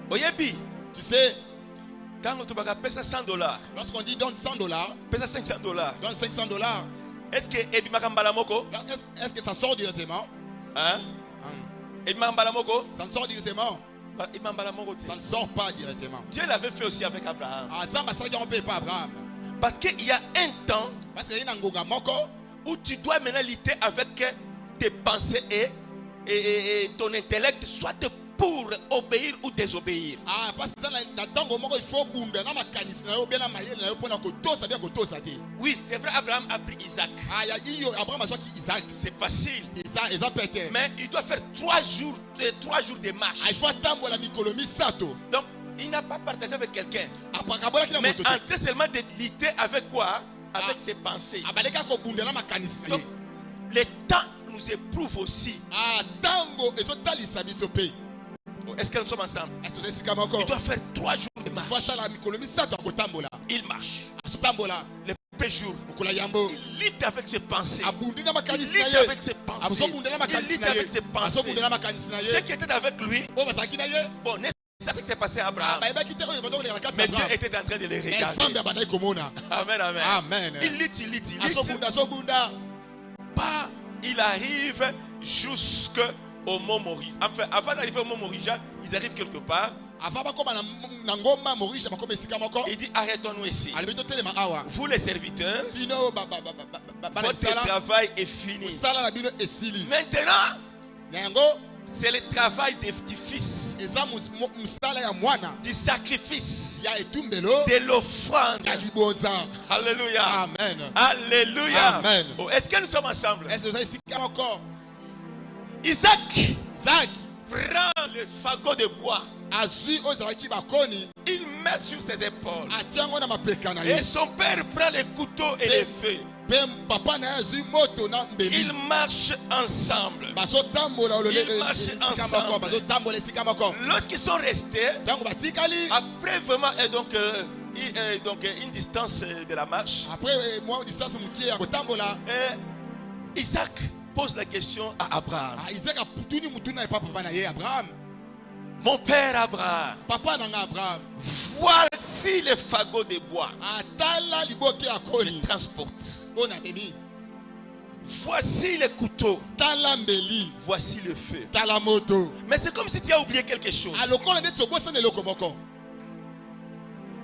Oyebi. Tu sais, Quand tu vas payer $100, lorsqu'on dit donne $100, paye $500. donne $500, Est-ce que Ebi Makambala Moko? est-ce que ça sort directement? Hein? Ebi Makambala Moko? Ça ne sort directement. Ça Ça ne sort pas directement. Dieu l'avait fait aussi avec Abraham. Ah, ça, on ne paye pas Abraham. Parce qu'il y a un temps Parce qu'il y a un Ngoga Moko où tu dois maintenant lutter avec tes pensées et ton intellect, soit pour obéir ou désobéir. Ah, parce que il faut bounder. Oui, c'est vrai, Abraham a pris Isaac. Ah, Abraham a sorti Isaac. C'est facile. Isaac, mais il doit faire 3 jours de marche. il faut attendre la Mikolomi Sato. Donc, il n'a pas partagé avec quelqu'un. Mais en train seulement de lutter avec quoi? Avec ses pensées. Donc, le temps nous éprouve aussi. Est-ce que nous sommes ensemble? Il doit faire 3 jours de marche. Il marche. Le premier jour, il lutte avec ses pensées. Il lutte avec ses pensées. Il lutte avec ses pensées. Ceux qui étaient avec lui, bon, c'est ce qui s'est passé à Abraham. Mais Dieu était en train de les regarder. Amen, amen. Amen. Il lutte. Il arrive jusqu'au mont Moriah. Enfin, avant d'arriver au mont Moriah, ils arrivent quelque part. Il dit arrêtons-nous ici. Vous les serviteurs, votre travail est fini. Maintenant, c'est le travail du fils, du sacrifice, de l'offrande. Alléluia. Amen. Alléluia. Amen. Oh, est-ce que nous sommes ensemble? Isaac prend le fagot de bois. Il met sur ses épaules. Et son père prend les couteaux et les feux. Ils marchent ensemble. Lorsqu'ils sont restés, après vraiment une distance de la marche, Isaac pose la question à Abraham. Mon père Abraham, voici les fagots de bois. Je transporte. Voici les couteaux. Voici le feu. Mais c'est comme si tu as oublié quelque chose.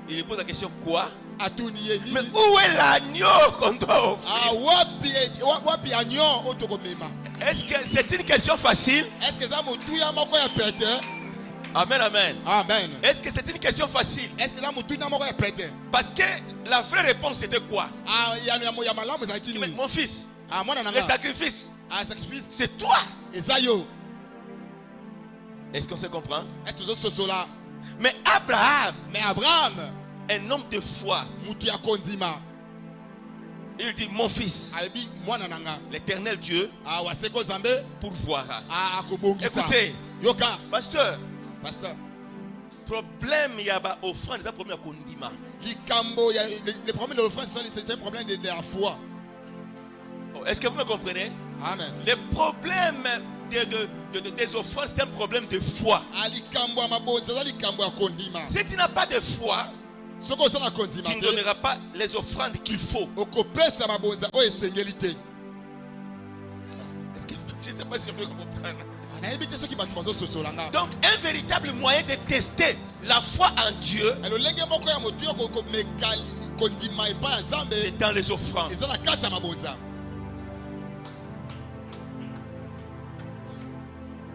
Il lui pose la question quoi? Mais où est l'agneau qu'on doit offrir? Est-ce que c'est une question facile? Amen, amen. Amen. Est-ce que c'est une question facile? Parce que la vraie réponse c'était quoi? Mais mon fils, le sacrifice, c'est toi. Est-ce qu'on se comprend? Mais Abraham, un homme de foi, il dit mon fils, l'Éternel Dieu pourvoira. Écoutez, pasteur, problème il y a pas offrande, c'est un problème à condiment. Les problèmes de l'offrande, c'est un problème de la foi. Est-ce que vous me comprenez? Amen. Le problème des offrandes, c'est un problème de foi. Si tu n'as pas de foi, tu ne donneras pas les offrandes qu'il faut. Est-ce que, je ne sais pas si je peux comprendre. Donc un véritable moyen de tester la foi en Dieu, c'est dans les offrandes.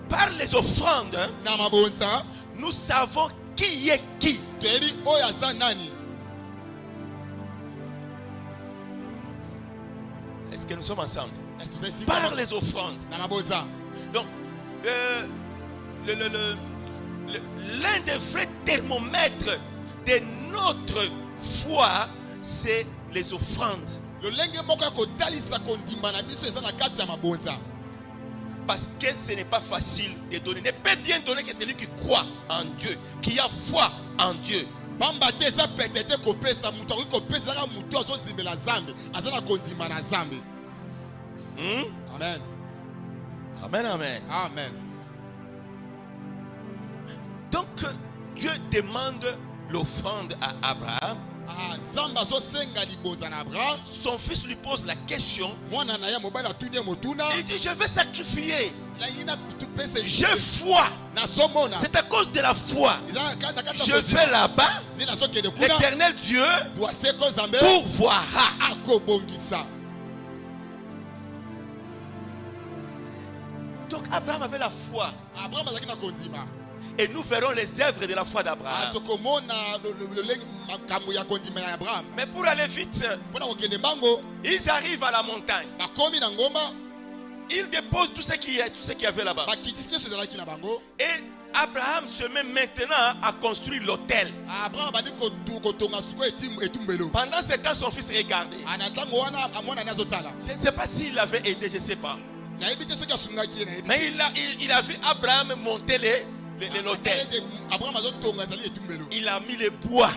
Par les offrandes, nous savons qui est qui. Est-ce que nous sommes ensemble? Par les offrandes. Donc, l'un des vrais thermomètres de notre foi, c'est les offrandes. Parce que ce n'est pas facile de donner. Ne peut bien donner que celui qui croit en Dieu, qui a foi en Dieu. Amen. Amen, amen. Amen. Donc Dieu demande l'offrande à Abraham. Son fils lui pose la question. Il dit, je vais sacrifier. J'ai foi. C'est à cause de la foi. Je vais là-bas. L'Éternel Dieu pourvoira. Donc Abraham avait la foi. Et nous verrons les œuvres de la foi d'Abraham. Mais pour aller vite, ils arrivent à la montagne. Ils déposent tout ce qu'il y avait là-bas. Et Abraham se met maintenant à construire l'autel. Pendant ce temps, son fils regardait. Je ne sais pas s'il l'avait aidé, je ne sais pas. Mais il a vu Abraham monter l'autel. Il a mis les bois.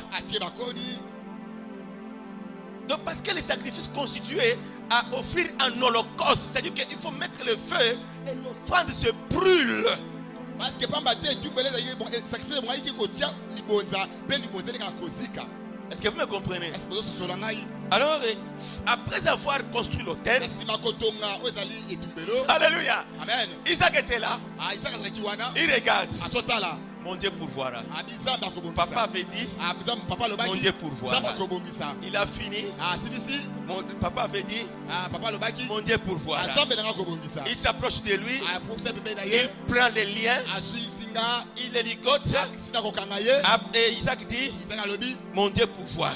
Donc parce que les sacrifices constituaient à offrir un holocauste, c'est-à-dire qu'il faut mettre le feu et l'offrande se brûle. Est-ce que vous me comprenez? Alors, après avoir construit l'autel, alléluia, Amen. Isaac était là. Il regarde. Mon Dieu pourvoira. Papa avait dit, mon Dieu pourvoira. Il a fini. Papa avait dit, mon Dieu pourvoira. Il s'approche de lui. Il prend les liens. Il les ligote. Et Isaac dit, mon Dieu pourvoira.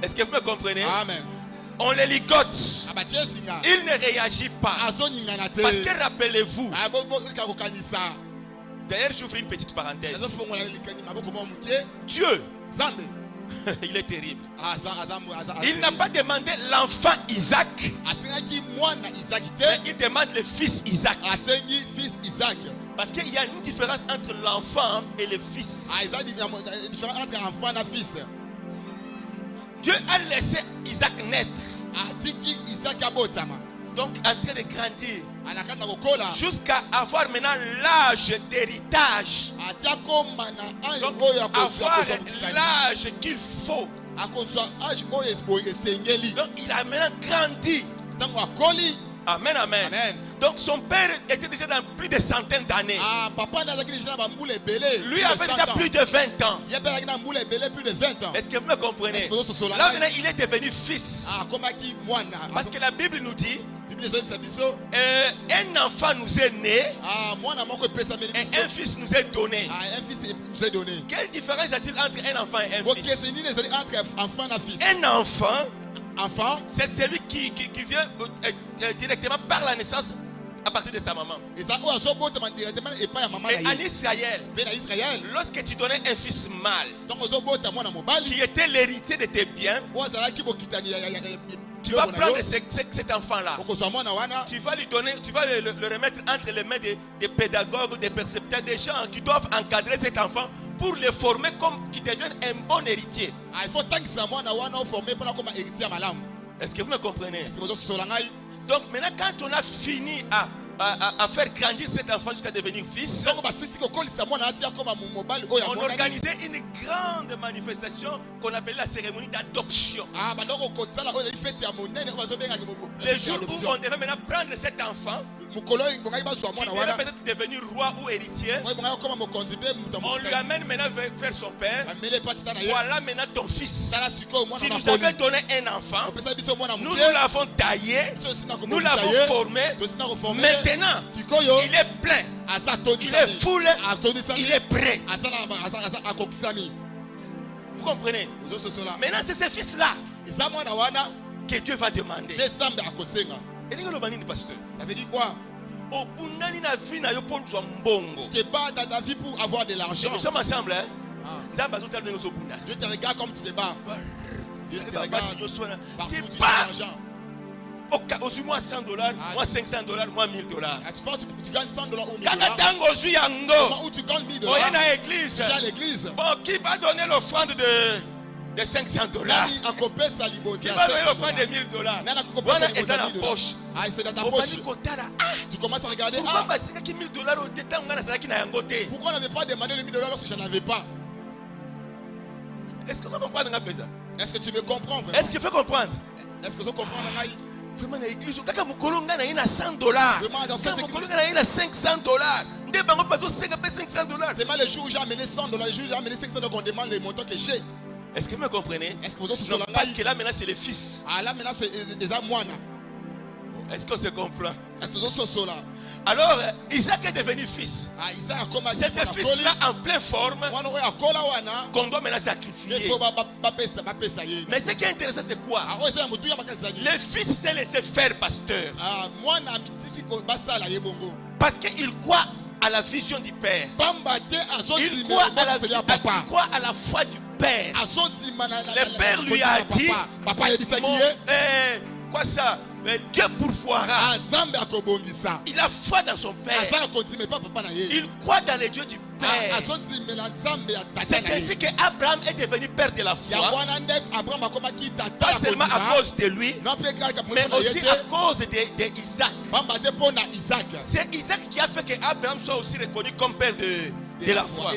Est-ce que vous me comprenez? Amen. On les ligote. Il ne réagit pas. Parce que rappelez-vous. D'ailleurs, j'ouvre une petite parenthèse. Dieu, il est terrible. Il n'a pas demandé l'enfant Isaac, mais il demande le fils Isaac. Parce qu'il y a une différence entre l'enfant et le fils. Dieu a laissé Isaac naître. Donc en train de grandir jusqu'à avoir maintenant l'âge d'héritage. Donc avoir l'âge qu'il faut. Donc il a maintenant grandi. Amen, amen, amen. Donc son père était déjà dans plus de centaines d'années. Lui avait déjà plus de 20 ans. Est-ce que vous me comprenez? Là maintenant il est devenu fils. Parce que la Bible nous dit un enfant nous est né et un fils nous est donné. Quelle différence y a-t-il entre un enfant et un fils? Un enfant, c'est celui qui vient directement par la naissance à partir de sa maman. Et en Israël, lorsque tu donnais un fils mâle qui était l'héritier de tes biens, tu vas prendre cet enfant-là. Tu vas lui donner, tu vas le remettre entre les mains des pédagogues, des percepteurs, des gens qui doivent encadrer cet enfant pour le former comme qu'il devienne un bon héritier. Est-ce que vous me comprenez? Donc maintenant, quand on a fini à faire grandir cet enfant jusqu'à devenir fils, on organisait une grande manifestation qu'on appelait la cérémonie d'adoption. Le jour où on devait maintenant prendre cet enfant qui devait peut-être devenir roi ou héritier, on lui amène maintenant vers son père. Voilà maintenant ton fils. Tu nous avais donné un enfant, nous l'avons taillé, nous l'avons formé. Maintenant, il est plein, il est full, il est prêt. Vous comprenez? Maintenant, c'est ce fils-là que Dieu va demander. Et les pasteur, ça veut dire quoi? Tu te bats dans ta vie pour avoir de l'argent. Nous sommes ensemble, hein? Dieu te regarde comme tu te bats. Dieu te regarde partout tu cherches l'argent. Aussi moi $100, moi $500, moi $1000. Tu gagnes $100 ou $1000. Moment où tu gagnes $1000, tu viens à l'église. Bon, qui va donner l'offrande de de $500. Tu vas prendre des $1000. Voilà, et ça dans la poche. Ah, c'est dans ta poche. Tu commences à regarder. Pourquoi on n'avait pas demandé les $1000 lorsque je n'en avais pas? Est-ce que tu comprends? Est-ce que tu me comprends vraiment? Est-ce que tu peux comprendre? Est-ce que tu comprends? Vraiment, dans l'église, quand $100, Vraiment, dans cette église. $500. C'est pas le jour où j'ai amené $100, le jour où j'ai amené $500 qu'on demande les montants que j'ai. Est-ce que vous me comprenez? Est-ce que vous avez Donc, parce que là maintenant c'est le fils. Ah là maintenant c'est des amoines. Est-ce qu'on se comprend? Est-ce que vous avez là? Alors Isaac est devenu fils. Ah Isaac a commencé. C'est ce fils-là en pleine forme qu'on doit maintenant sacrifier. Mais ce qui est intéressant c'est quoi? Le fils s'est laissé faire pasteur. Parce qu'il croit à la vision du Père. Il croit à la foi du Père. Le Père lui a dit, quoi ça? Dieu pourvoira. Il a foi dans son Père. Il croit dans les dieux du Père. C'est ainsi qu'Abraham est devenu père de la foi. Pas seulement à cause de lui, mais aussi à cause d'Isaac. C'est Isaac qui a fait qu'Abraham soit aussi reconnu comme père de la foi.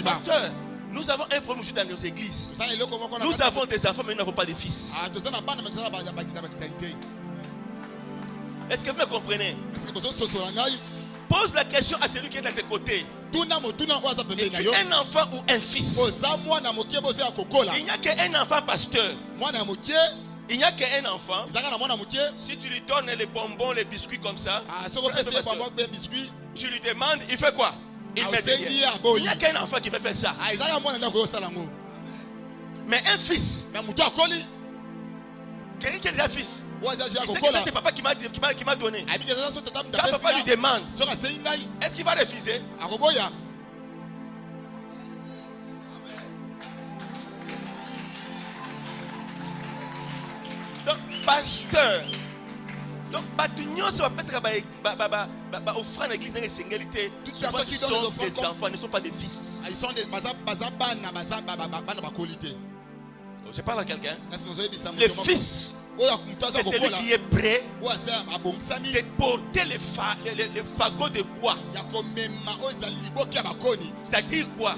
Pasteur, nous avons un problème dans nos églises. Nous avons des enfants, mais nous n'avons pas de fils. Est-ce que vous me comprenez? Pose la question à celui qui est à tes côtés. Es-tu un enfant ou un fils? Il n'y a qu'un enfant pasteur. Il n'y a qu'un enfant. Si tu lui donnes les bonbons, les biscuits comme ça, tu lui demandes, il fait quoi? Il met derrière. Il n'y a qu'un enfant qui peut faire ça. Mais un fils, quelqu'un qui est déjà fils, c'est papa qui m'a donné. Quand papa lui demande, est-ce qu'il va refuser? Donc, pasteur, donc, offrande l'église n'est singalité. Souvent, ce sont des enfants, ne sont pas des fils. Ils sont des Je parle à quelqu'un. Le fils, c'est celui qui est prêt de porter les fagots de bois. C'est-à-dire quoi?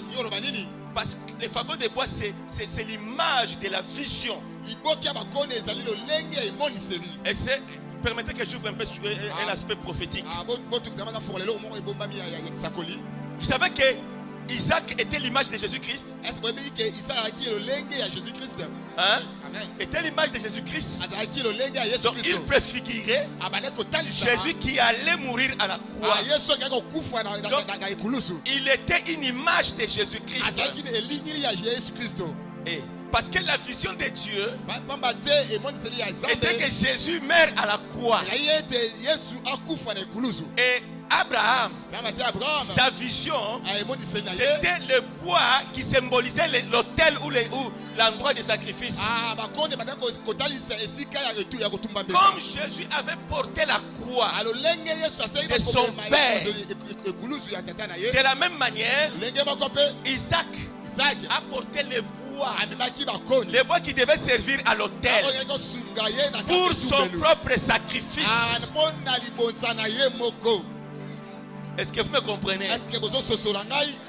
Parce que les fagots de bois, c'est l'image de la vision. Et c'est, permettez que j'ouvre un peu un aspect prophétique. Vous savez que Isaac était l'image de Jésus-Christ. Hein? Était l'image de Jésus-Christ. Donc il préfigurait Jésus qui allait mourir à la croix. Donc, il était une image de Jésus-Christ. Et parce que la vision de Dieu était que Jésus meurt à la croix. Et Abraham, sa vision, c'était le bois qui symbolisait l'autel ou l'endroit de sacrifice. Comme Jésus avait porté la croix de son père, de la même manière, Isaac a porté le bois qui devait servir à l'autel pour son propre sacrifice. Est-ce que vous me comprenez?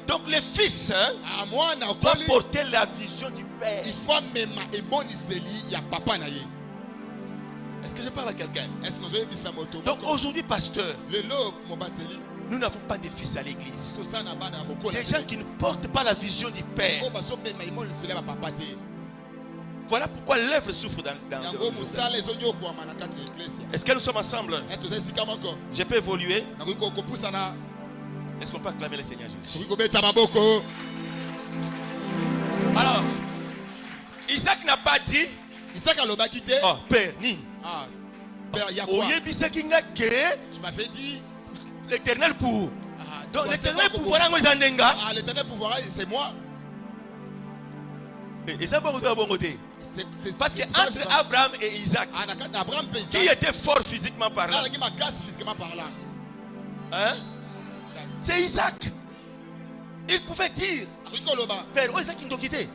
Donc le fils doit porter la vision du Père. Est-ce que je parle à quelqu'un? Donc aujourd'hui, pasteur, nous n'avons pas de fils à l'église. Des gens qui ne portent pas la vision du Père. Voilà pourquoi l'œuvre souffre dans Est-ce que nous sommes ensemble? Je peux évoluer? Est-ce qu'on peut acclamer le Seigneur Jésus? Alors, Isaac n'a pas dit, oh Père, Nini. Tu m'avais dit l'éternel pour. Donc l'éternel pouvoir, l'éternel pouvoir, c'est moi. Et ça, parce que entre Abraham et Isaac, qui était fort physiquement parlant, hein? C'est Isaac. Il pouvait dire, Père, où est-ce qu'il doit quitter?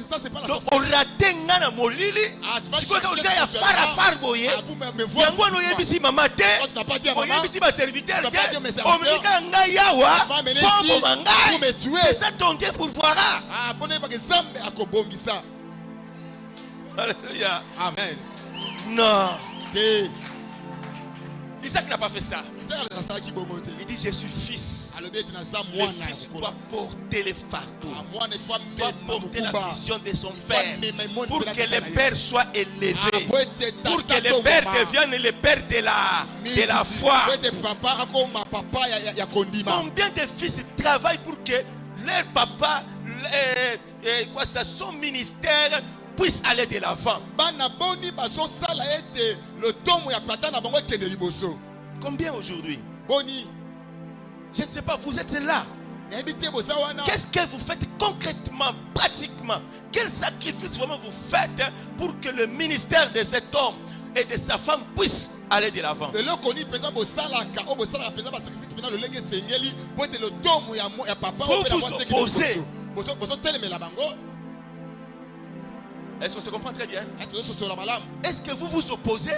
Ça, c'est pas la donc, on raté ngana molili. Tu vas chercher ya fara boye. Yango no yebisi mama te. Tu n'as pas dit à maman. Yebisi ma serviteur. Tu n'as pas dit à mes serviteurs. Omika nga yawa. Pour me tuer. C'est ça ton Dieu pour voir. Alléluia. Amen. Non. Isaac n'a pas fait ça. Il dit je suis fils. Le fils doit porter les fardeaux, doit porter la vision de son père, pour que le père soit élevé, pour que le père devienne le père de la foi. Combien de fils travaillent pour que leur papa, son ministère puisse aller de l'avant? Combien aujourd'hui? Je ne sais pas, vous êtes là. Qu'est-ce que vous faites concrètement, pratiquement? Quel sacrifice vraiment vous faites pour que le ministère de cet homme et de sa femme puisse aller de l'avant? Vous vous opposez. Est-ce qu'on se comprend très bien? Est-ce que vous vous opposez?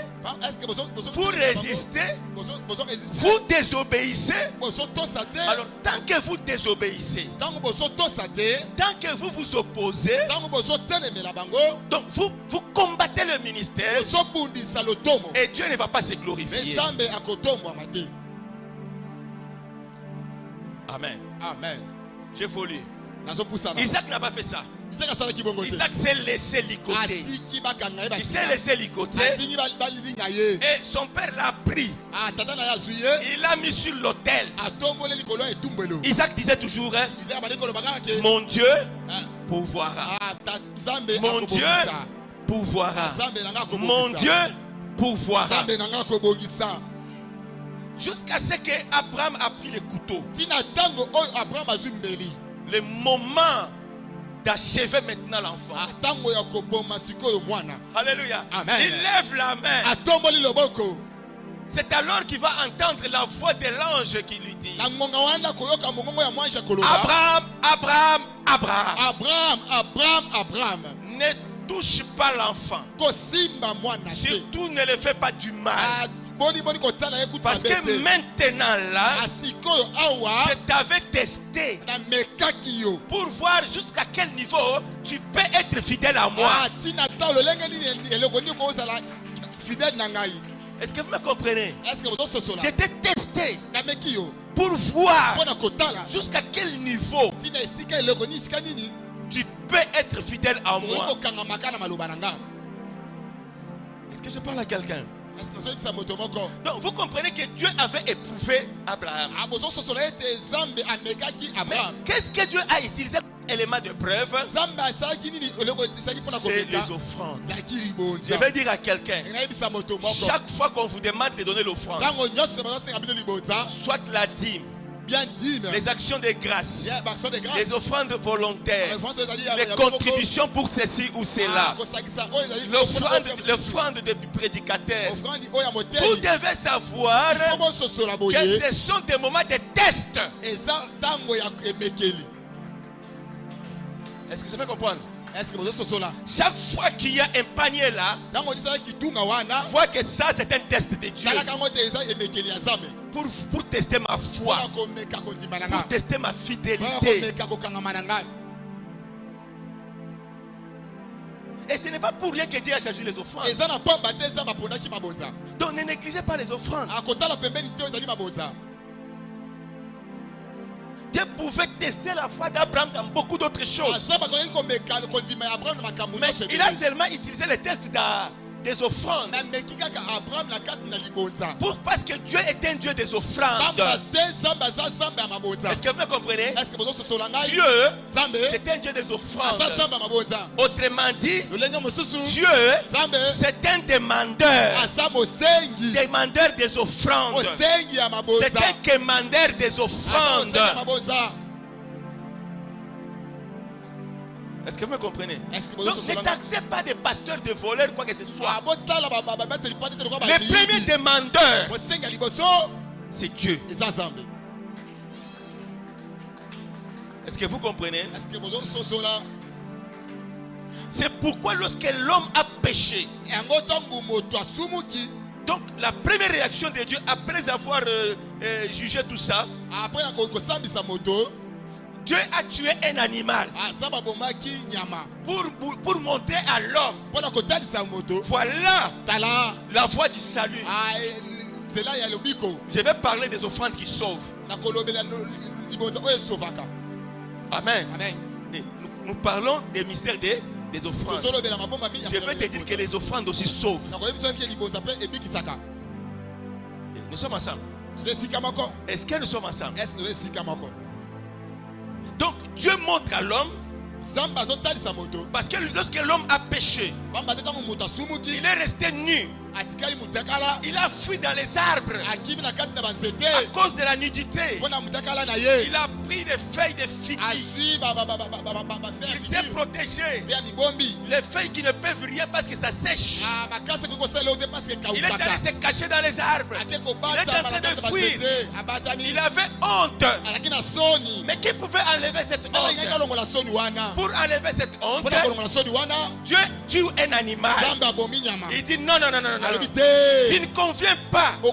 Vous résistez? Vous désobéissez? Alors tant que vous désobéissez, tant que vous vous opposez, donc vous combattez le ministère et Dieu ne va pas se glorifier. Amen. Amen. J'ai voulu. Isaac n'a pas fait ça. Isaac s'est laissé licoter. Il s'est laissé licoter. Et son père l'a pris. Il l'a mis sur l'autel. Isaac disait toujours, mon Dieu pourvoira. Mon Dieu pourvoira. Mon Dieu pourvoira. Jusqu'à ce que Abraham a pris le couteau. Le moment d'achever maintenant l'enfant. Alléluia. Amen. Il lève la main. C'est alors qu'il va entendre la voix de l'ange qui lui dit: Abraham, Abraham, Abraham. Abraham, Abraham, Abraham. Ne touche pas l'enfant. Surtout ne le fais pas du mal. Parce que maintenant là, je t'avais testé pour voir jusqu'à quel niveau tu peux être fidèle à moi. Est-ce que vous me comprenez? Je t'ai testé pour voir jusqu'à quel niveau tu peux être fidèle à moi. Est-ce que je parle à quelqu'un? Donc vous comprenez que Dieu avait éprouvé Abraham. Qu'est-ce que Dieu a utilisé comme élément de preuve? C'est les offrandes. Je vais dire à quelqu'un, chaque fois qu'on vous demande de donner l'offrande, soit la dîme, les actions de grâce, les offrandes volontaires, les contributions pour ceci ou cela, l'offrande de prédicateur, vous devez savoir que ce sont des moments de test. Est-ce que je vais comprendre? Chaque fois qu'il y a un panier là, vois que ça c'est un test de Dieu pour tester ma foi, pour tester ma fidélité. Et ce n'est pas pour rien que Dieu a chargé les offrandes. Donc ne négligez pas les offrandes. Dieu pouvait tester la foi d'Abraham dans beaucoup d'autres choses. Mais il a seulement utilisé le test des offrandes. Parce que Dieu est un Dieu des offrandes. Est-ce que vous me comprenez? Dieu, c'est un Dieu des offrandes. Autrement dit, Dieu, c'est un demandeur. Demandeur des offrandes. C'est un commandeur des offrandes. Est-ce que vous me comprenez? Donc ne taxez pas des pasteurs, de voleurs, quoi que ce soit. Le premier demandeur, c'est Dieu. Est-ce que vous comprenez? C'est pourquoi lorsque l'homme a péché, donc la première réaction de Dieu après avoir jugé tout ça, Dieu a tué un animal pour montrer à l'homme, voilà la voie du salut. Je vais parler des offrandes qui sauvent. Amen. Et nous parlons des mystères des offrandes. Je vais te dire que les offrandes aussi sauvent. Nous sommes ensemble. Est-ce que nous sommes ensemble? Donc Dieu montre à l'homme, parce que lorsque l'homme a péché, il est resté nu. Il a fui dans les arbres à cause de la nudité. Il a pris des feuilles de figuier. Il s'est protégé. Les feuilles qui ne peuvent rien parce que ça sèche. Il est allé se cacher dans les arbres. Il est en train de fuir. Il avait honte. Mais qui pouvait enlever cette honte? Pour enlever cette honte, Dieu tue un animal. Il dit non, non, non, non, non. Tu ne conviens pas en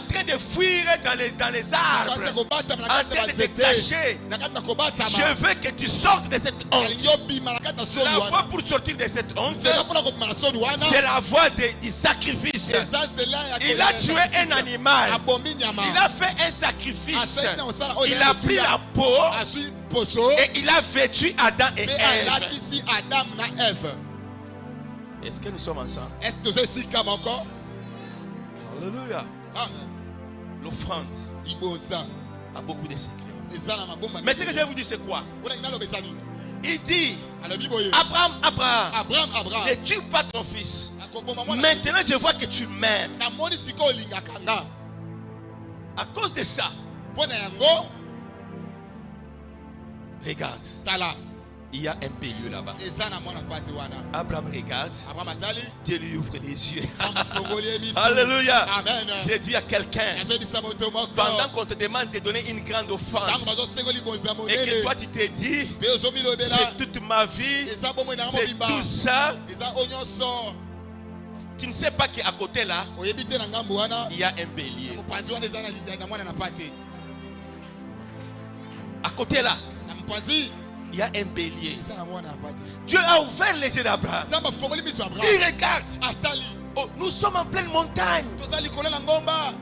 train de fuir dans les arbres, en train de te cacher. Je veux que tu sortes de cette honte. La voie pour sortir de cette honte, c'est la voie du sacrifice. Il a tué un animal. Il a fait un sacrifice. Il a pris la peau et il a vêtu Adam et Ève. Est-ce que nous sommes ensemble? Alléluia. L'offrande a beaucoup de secrets. Mais ce que je vais vous dire, c'est quoi? Il dit, Abraham, ne tue pas ton fils. Maintenant, je vois que tu m'aimes. À cause de ça, regarde. Il y a un bélier là-bas. Abraham regarde. Dieu lui ouvre les yeux. Alléluia. Amen. J'ai dit à quelqu'un, pendant qu'on te demande de donner une grande offrande, et que toi tu te dis, c'est toute ma vie, c'est tout ça, tu ne sais pas qu'à côté là, il y a un bélier. À côté là, il y a un bélier. Dieu a ouvert les yeux d'Abraham. Il regarde. Oh, nous sommes en pleine montagne.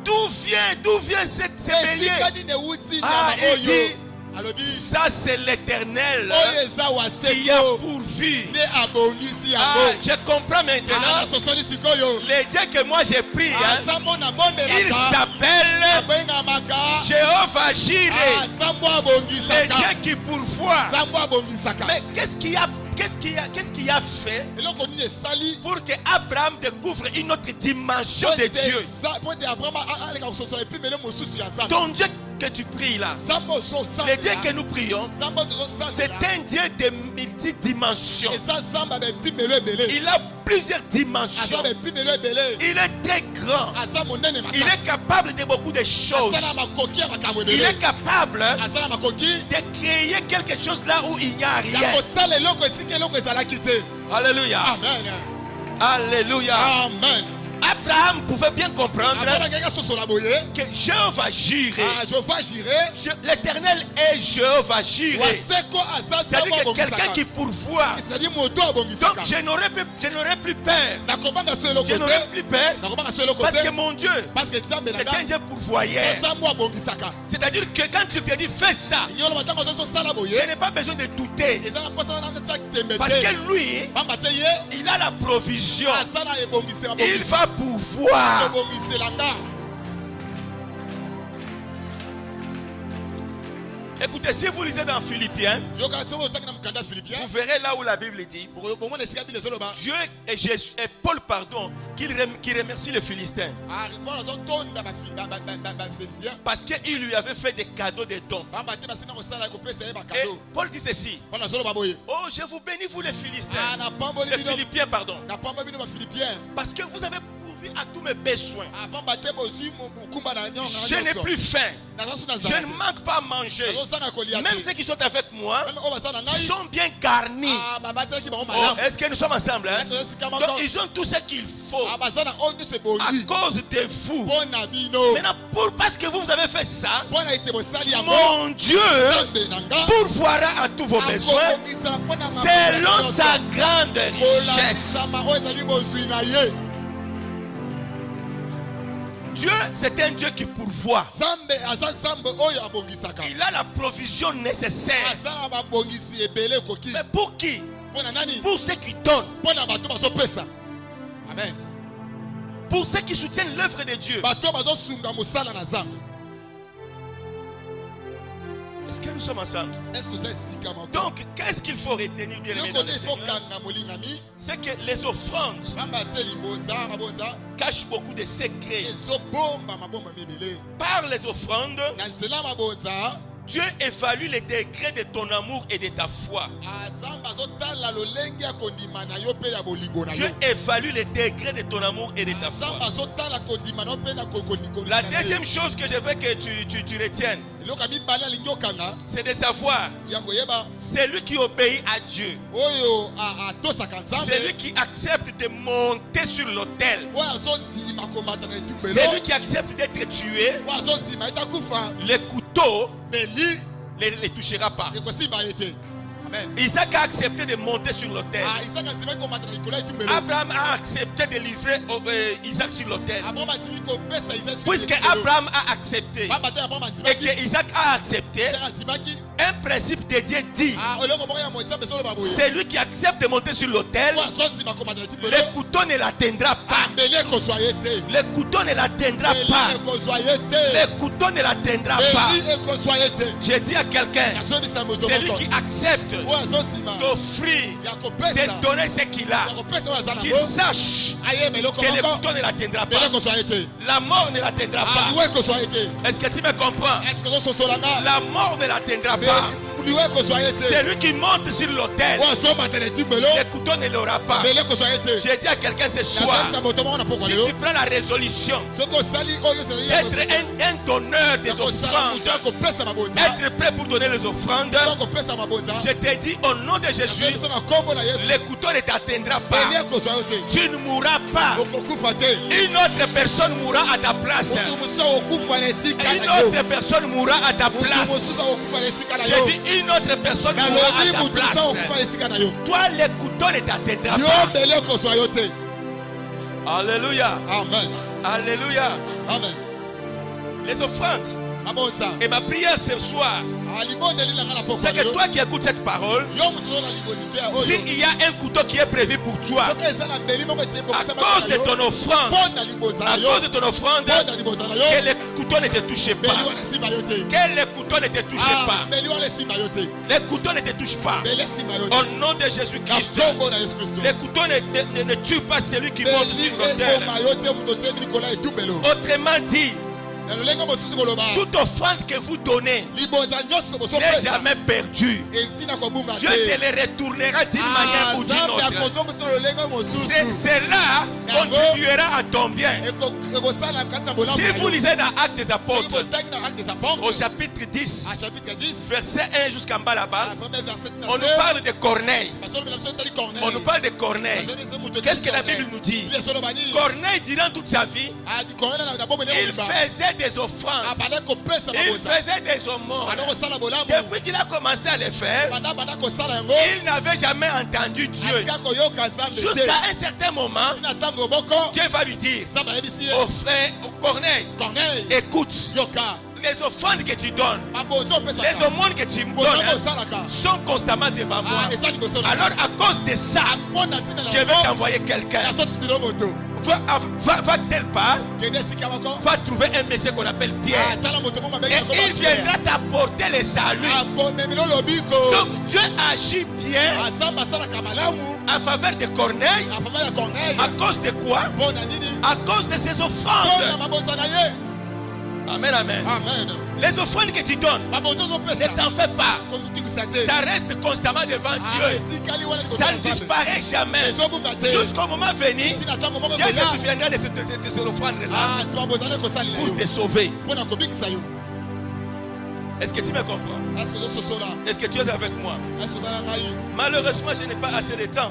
D'où vient ce bélier? Il dit, ça c'est l'Éternel qui a pourvu. Je comprends maintenant. Le Dieu que moi j'ai pris, il s'appelle Jéhovah Jireh, le Dieu qui pourvoit. Mais qu'est-ce qu'il a fait pour que Abraham découvre une autre dimension de Dieu? Ton Dieu que tu pries là, le Dieu que nous prions, c'est un Dieu de multidimensions. Il a plusieurs dimensions. Il est très grand. Il est capable de beaucoup de choses. Il est capable de créer quelque chose là où il n'y a rien. Alléluia. Amen. Alléluia. Amen. Abraham pouvait bien comprendre que Jéhovah Jireh, l'Éternel est Jéhovah Jireh. C'est-à-dire que quelqu'un qui pourvoit. Donc je n'aurais plus peur. Je n'aurais plus peur parce que mon Dieu, c'est un Dieu pourvoyeur. C'est-à-dire que quand tu te dis fais ça, je n'ai pas besoin de douter. Parce que lui, il a la provision. Il va pouvoir. Écoutez, si vous lisez dans Philippiens, vous verrez là où la Bible dit Dieu et, Paul, qui remercie les Philistins parce qu'il lui avait fait des cadeaux, des dons. Et Paul dit ceci: oh, je vous bénis, vous les Philistins, les Philippiens, pardon, parce que vous avez pourvu à tous mes besoins. Je n'ai plus faim. Je ne manque pas à manger. Même ceux qui sont avec moi sont bien garnis. Est-ce que nous sommes ensemble? Donc ils ont tout ce qu'il faut à cause de vous. Maintenant, parce que vous avez fait ça, mon Dieu pourvoira à tous vos besoins selon sa grande richesse. Dieu, c'est un Dieu qui pourvoit. Il a la provision nécessaire. Mais pour qui? Pour ceux qui donnent. Amen. Pour ceux qui soutiennent l'œuvre de Dieu. Est-ce que nous sommes ensemble? Donc, qu'est-ce qu'il faut retenir, bien aimé, c'est que les offrandes cachent beaucoup de secrets. Par les offrandes, Dieu évalue les degrés de ton amour et de ta foi. Dieu évalue les degrés de ton amour et de ta foi. La deuxième chose que je veux que tu retiennes, c'est de savoir, celui qui obéit à Dieu, celui qui accepte de monter sur l'autel, celui qui accepte d'être tué, les couteaux ne les touchera pas. Isaac a accepté de monter sur l'autel. Abraham a accepté de livrer Isaac sur l'autel. Puisque Abraham a accepté et que Isaac a accepté, un principe de Dieu dit, celui qui accepte de monter sur l'autel, le couteau ne l'atteindra pas. Le couteau ne l'atteindra pas. Le couteau ne l'atteindra pas. Je dis à quelqu'un, celui qui accepte d'offrir, de donner ce qu'il a, qu'il sache que le couteau ne l'atteindra pas. La mort ne l'atteindra pas. Est-ce que tu me comprends? La mort ne l'atteindra pas. Celui qui monte sur l'autel, le couteau ne l'aura pas. J'ai dit à quelqu'un ce soir, si tu prends la résolution d'être un donneur des offrandes, être prêt pour donner les offrandes, je te dis au nom de Jésus, le couteau ne t'atteindra pas. Tu ne mourras pas. Une autre personne mourra à ta place. Une autre personne mourra à ta place. J'ai dit une autre personne mourra à ta place. Toi, le couteau ne t'atteindra pas. Alléluia. Amen. Alléluia. Amen. Les offrandes. Et ma prière ce soir, c'est que toi qui écoutes cette parole, s'il y a un couteau qui est prévu pour toi, à cause de ton offrande, que le couteau ne te touche pas. Que le couteau ne te touche pas. Le couteau ne te touche pas. Au nom de Jésus-Christ, le couteau ne tue pas celui qui monte sur l'autel. Autrement dit, toute offrande que vous donnez n'est jamais perdue. Dieu te les retournera d'une manière ou d'une autre. Cela continuera à ton bien. Si vous lisez dans Actes des Apôtres, au chapitre 10, verset 1 jusqu'en bas là-bas, on nous parle de Corneille. On nous parle de Corneille. Qu'est-ce que la Bible nous dit? Corneille, durant toute sa vie, il faisait des offrandes. Il faisait des aumônes. Depuis qu'il a commencé à les faire, il n'avait jamais entendu Dieu. Jusqu'à un certain moment, Dieu va lui dire, au frère Corneille, écoute, les offrandes que tu donnes, les aumônes que tu me donnes sont constamment devant moi. Alors à cause de ça, je vais t'envoyer quelqu'un. Va telle part, va trouver un monsieur qu'on appelle Pierre, et il viendra t'apporter le salut. Donc Dieu agit bien en faveur de Corneille. À cause de quoi? À cause de ses offrandes. Amen, amen. Les offrandes que tu donnes, ne t'en fais pas. Ça reste constamment devant Dieu. Ça ne disparaît jamais. Jusqu'au moment venu, Dieu se souviendra de cette offrande-là pour te sauver. Est-ce que tu me comprends? Est-ce que tu es avec moi? Malheureusement, je n'ai pas assez de temps.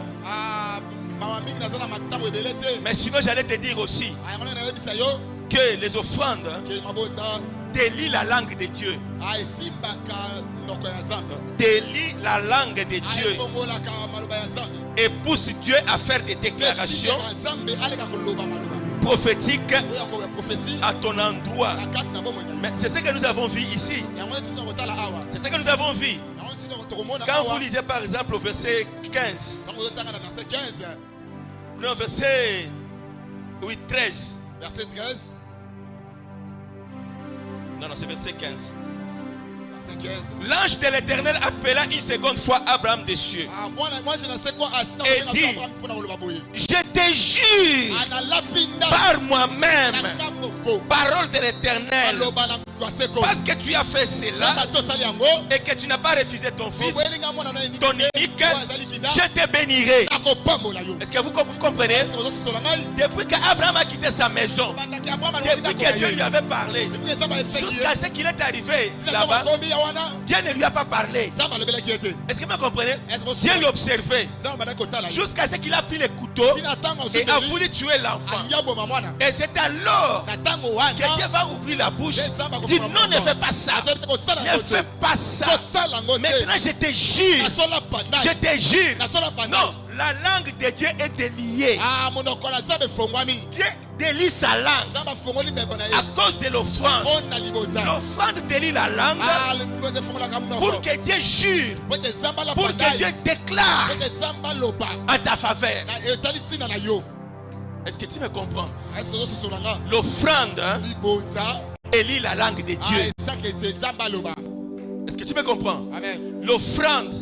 Mais sinon, j'allais te dire aussi que les offrandes délient la langue de Dieu. Délie la langue de Dieu et pousse Dieu à faire des déclarations prophétiques à ton endroit. Mais c'est ce que nous avons vu ici. C'est ce que nous avons vu. Quand vous lisez par exemple au verset 15, non, verset 13. Verset 13. Non, c'est verset 15. Verset 15. L'ange de l'Éternel appela une seconde fois Abraham des cieux et dit: je te jure par moi-même, parole de l'Éternel, parce que tu as fait cela et que tu n'as pas refusé ton fils, ton unique, je te bénirai. Est-ce que vous comprenez? Depuis qu'Abraham a quitté sa maison, depuis que Dieu lui avait parlé, jusqu'à ce qu'il est arrivé là-bas, Dieu ne lui a pas parlé. Est-ce que vous comprenez? Dieu l'observait jusqu'à ce qu'il a pris le couteau et a voulu tuer l'enfant. Et c'est alors que Dieu va ouvrir la bouche, dit: non, ne fais pas ça, ne fais pas ça. Maintenant je te jure, non, la langue de Dieu est déliée. Dieu délie sa langue à cause de l'offrande. L'offrande délie la langue pour que Dieu jure, pour que Dieu déclare à ta faveur. Est-ce que tu me comprends? L'offrande délie la langue de Dieu. Est-ce que tu me comprends? L'offrande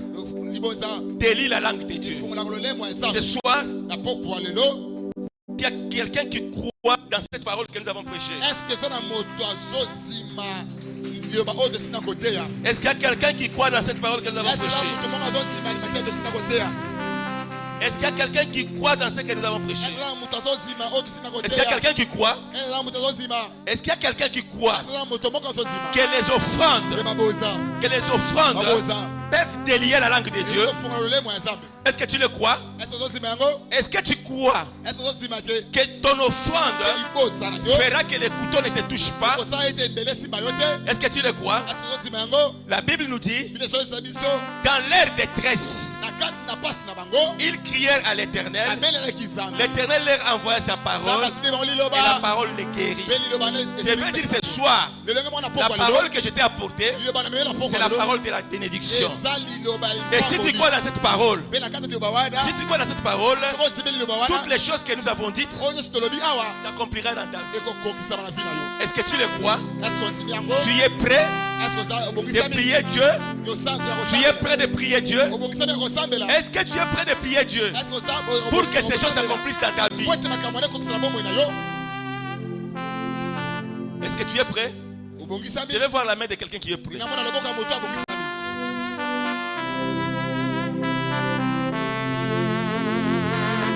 délie la langue de Dieu. Ce soir, il y a quelqu'un qui croit dans cette parole que nous avons prêchée. Est-ce qu'il y a quelqu'un qui croit dans cette parole que nous avons prêchée? Est-ce qu'il y a quelqu'un qui croit dans ce que nous avons prêché? Est-ce qu'il y a quelqu'un qui croit? Est-ce qu'il y a quelqu'un qui croit que les offrandes peuvent délier la langue de Dieu? Est-ce que tu le crois? Est-ce que tu crois que ton offrande fera que les couteaux ne te touchent pas? Est-ce que tu le crois? La Bible nous dit, dans leur détresse, ils crièrent à l'Éternel. L'Éternel leur envoya sa parole et la parole les guérit. Je veux dire ce soir, la parole que je t'ai apportée, c'est la parole de la bénédiction. Et si tu crois dans cette parole, toutes les choses que nous avons dites s'accompliraient dans ta vie. Est-ce que tu le crois? Tu es prêt de prier Dieu? Tu es prêt de prier Dieu? Est-ce que tu es prêt de prier Dieu pour que ces choses s'accomplissent dans ta vie? Est-ce que tu es prêt? Je vais voir la main de quelqu'un qui est prêt.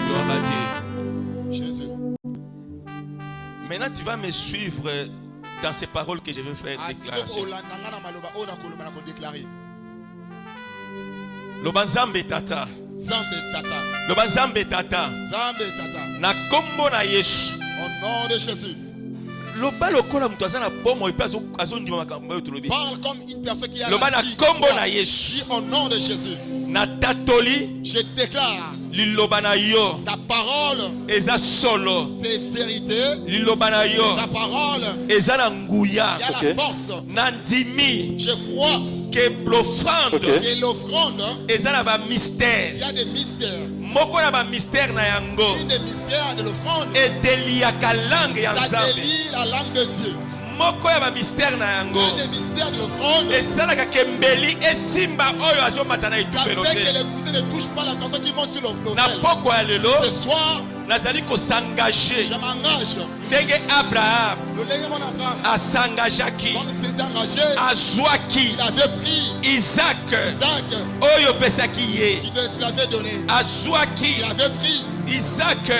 Gloire à Dieu. Jésus. Maintenant, tu vas me suivre dans ces paroles que je vais faire déclaration. Lobanzambe tata. Lobanzambe tata. Na kombo na Yesu. Au nom de Jésus. Loba lokola mutu azana bomo epe azondima makambo yo tolobi. Parle comme une personne qui a Loba na kombo na Yesu. Au nom de Jésus. Na tatoli. Je déclare. Liloba na yo. Ta parole. Eza solo. C'est vérité. Liloba na yo. Ta parole. Eza na nguya. Il y a la force. Nandimi. Je crois. Que l'offrande. Que l'offrande. Eza na ba mystère. Il y a des mystères. Moko na ba mystère na yango. Une des mystères de l'offrande. Et deliaka langue ya Nzambe. Ça délie la langue de Dieu. Moko ya ba mystère na yango. Un des mystères de l'offrande. Et ça na kembeli et simba oyo azomata na itubelote. Ça fait que les couteaux ne touchent pas la personne qui monte sur l'autel. Na poko ya lelo. Ce soir, nazali ko s'engager. Je m'engage. Ndenge Abraham asangageaki. Azwaki. Il avait pris Isaac. Oyo pesaki ye. Qui te l'avait donné. Azwaki. Il avait pris Isaac.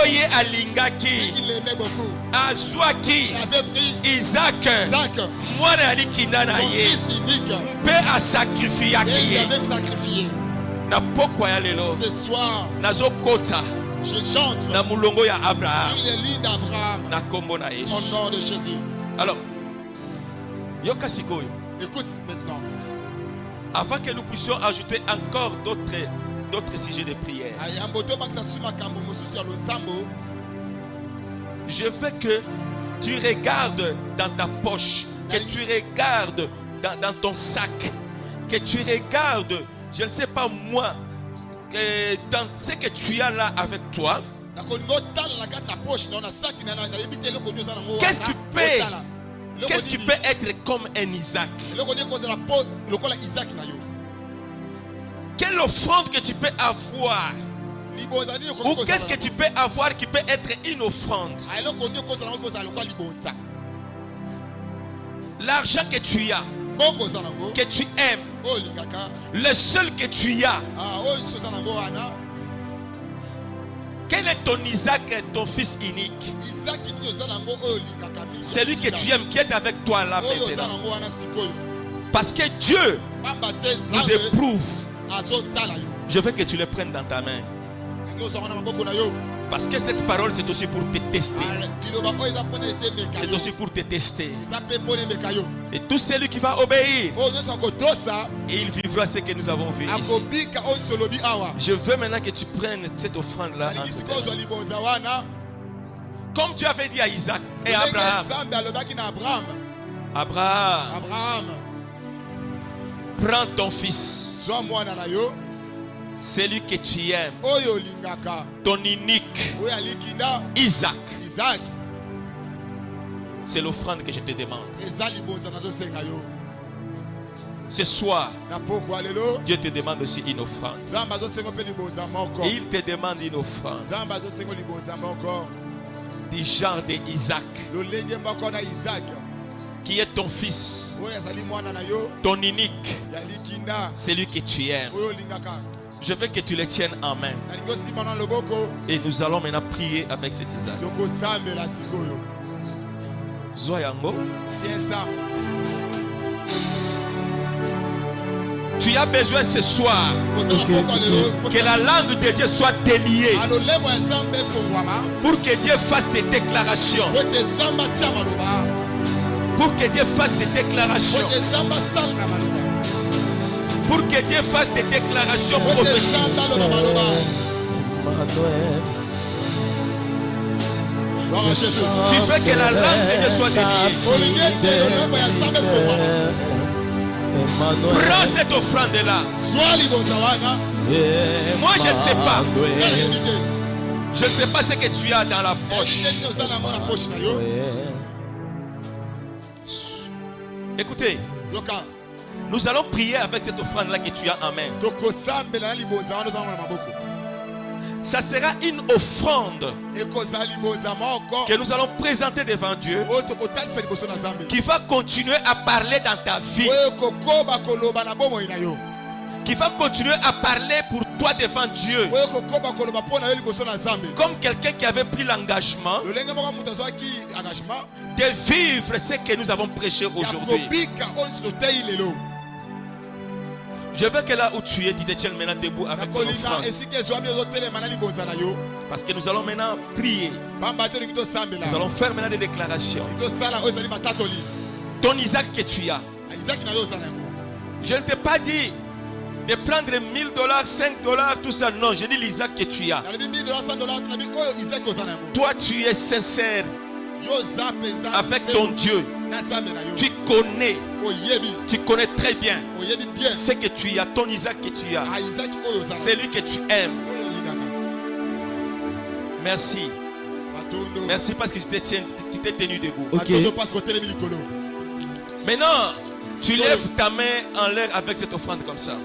Oye alingaki. Il l'aimait beaucoup. Azwaki. Il avait pris Isaac. Son fils unique. Et il avait sacrifié. Ce soir, je chante sur les lignes d'Abraham au nom de Jésus. Alors, écoute maintenant. Avant que nous puissions ajouter encore d'autres sujets de prière, je veux que tu regardes dans ta poche, que tu regardes dans ton sac, que tu regardes, je ne sais pas moi, dans ce que tu as là avec toi. Qu'est-ce qui peut être comme un Isaac? Quelle offrande que tu peux avoir? Ou qu'est-ce que tu peux avoir qui peut être une offrande? L'argent que tu as, que tu aimes, le seul que tu as. Quel est ton Isaac, ton fils unique? Celui que tu aimes, qui est avec toi là maintenant. Parce que Dieu nous éprouve. Je veux que tu le prennes dans ta main. Parce que cette parole, c'est aussi pour te tester. C'est aussi pour te tester. Et tout celui qui va obéir, et il vivra ce que nous avons vu ici. Je veux maintenant que tu prennes cette offrande-là. Comme tu avais dit à Isaac et à Abraham. Abraham, prends ton fils. Celui que tu aimes, ton unique, Isaac. C'est l'offrande que je te demande. Ce soir, Dieu te demande aussi une offrande. Et il te demande une offrande du genre d'Isaac, qui est ton fils, ton unique, celui que tu aimes. Je veux que tu le tiennes en main. Et nous allons maintenant prier avec cet Isaac. Zoyango. Tu as besoin ce soir que la langue de Dieu soit déliée pour que Dieu fasse des déclarations. Pour que Dieu fasse des déclarations. Pour que Dieu fasse des déclarations prophétiques. Tu veux que la langue de Dieu soit déliée. Prends cette offrande-là. Moi, je ne sais pas. Je ne sais pas ce que tu as dans la poche. Écoutez. Nous allons prier avec cette offrande-là que tu as en main. Ça sera une offrande que nous allons présenter devant Dieu, qui va continuer à parler dans ta vie, qui va continuer à parler pour toi devant Dieu, comme quelqu'un qui avait pris l'engagement de vivre ce que nous avons prêché aujourd'hui. Je veux que là où tu es, tu te tiennes maintenant debout avec ton offrande. Parce que nous allons maintenant prier. Nous allons faire maintenant des déclarations. Ton Isaac que tu as. Je ne t'ai pas dit de prendre $1000, $5, tout ça. Non, je dis l'Isaac que tu as. Toi, tu es sincère avec ton Dieu. Tu connais très bien ce que tu as, ton Isaac que tu as, celui que tu aimes. Merci. Merci parce que tu t'es tenu debout. Okay. Maintenant, tu lèves ta main en l'air avec cette offrande comme ça.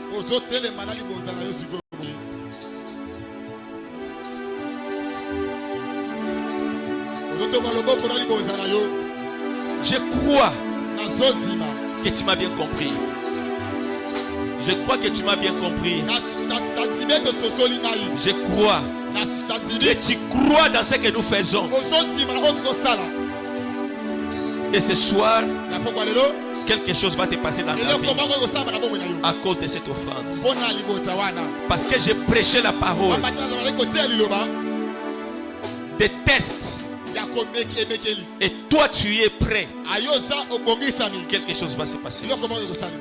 Je crois que tu m'as bien compris. Je crois que tu m'as bien compris. Je crois que tu crois dans ce que nous faisons. Et ce soir, quelque chose va te passer dans ta vie à cause de cette offrande. Parce que j'ai prêché la parole. Des tests. Et toi tu es prêt. Quelque chose va se passer.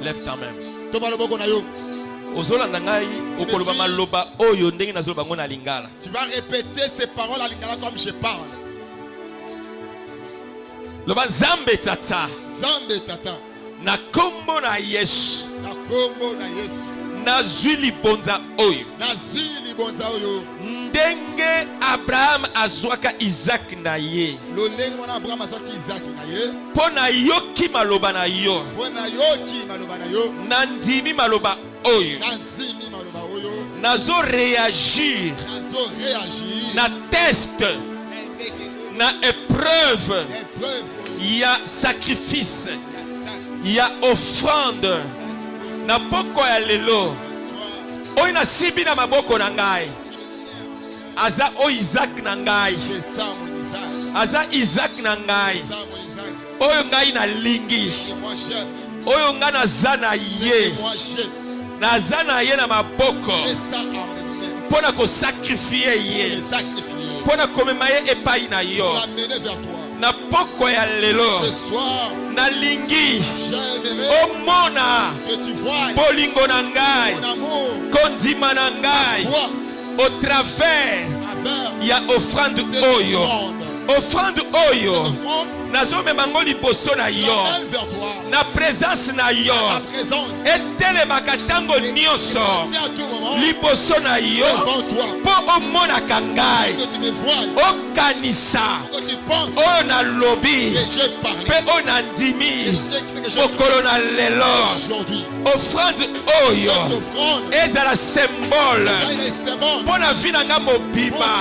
Lève ta main. Tu vas répéter ces paroles à lingala comme je parle. Zambe tata. Zambe tata. Na kombo na Yesu. Na kombo na Yesu. Nazwi libonza oyo. Nazwi libonza oyo. Ndenge Abraham azwaka Isaac na ye. Lolenge mwana Abraham azwaki Isaac na ye. Pona yoki maloba na yo. Pona yoki maloba na yo. Nandimi maloba oyo. Nandimi maloba oyo. Nazo réagir. Nazo réagir. Na test. Na épreuve. Il y a sacrifice. Il y a offrande. Na poko ya lelo. Oyo na sibi na maboko na ngai. Aza o Isaac na ngai. Aza Isaac na ngai. Oyo ngai na lingi. Oyo ngai naza na ye. Naza na ye na maboko. Pona ko sacrifier ye. Pona komema ye epai na yo. Na poko ya lelo. Na lingi. Omona. Bolingo na ngai. Kondima na ngai. Au travers, il y a offrande oyo. Offrande oyo. Nazo memango liboso na yo. Na présence na yo. Etele makatango nyoso. Liboso na yo. Po omona kangai. Okanisa. O na lobi. Pe o na ndimi. Okolo na lelo. Offrande oyo. Ezala symbole. Po na vie na nga mobima.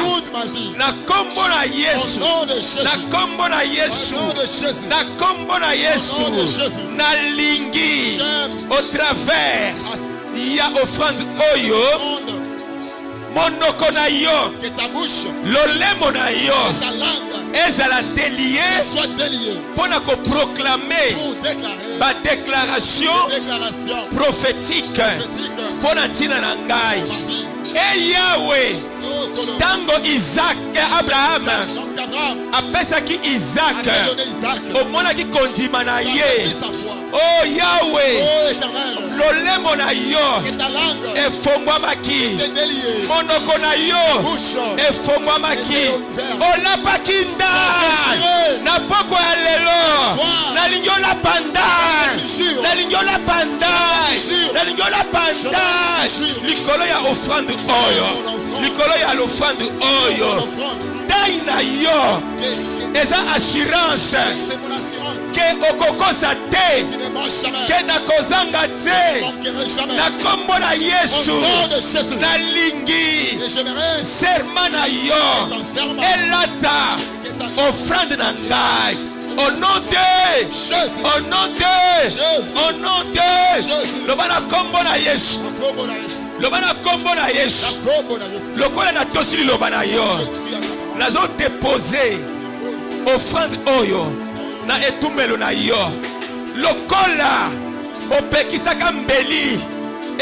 Na kombo na Yesu. Na kombo na Yesu. Na kombo na Yesu. Na lingi. Au travers. Il y a offrande oyo. Monoko na yo. Lolemo na yo. Ezala délié. Pour na ko proclamer. Ba déclaration prophétique. Pour na tina na ngai. Et Yahweh. Tango Isaac et Abraham apesaki Isaac omonaki kondima na ye. Oh Yahweh, lolemo na yo efongwamaki, monoko na yo efongwamaki, olapaki ndai na poko ya lelo, nalingi olapa ndai, nalingi olapa ndai, nalingi olapa ndai likolo ya offrande oyo, likolo ya l'offrande oyo. Ndai na yo eza assurance ke okokosa te, ke nakozanga te, na kombo na Yesu na lingi serma na yo elata offrande na ngai. Au nom de Jésus, au nom de Jésus, au nom de Jésus, loba na kombo na Yesu, loba na kombo na Yesu, lokola na tosili loba na yo, nazo déposer offrande oyo na etumelo na yo, lokola opekisaka mbeli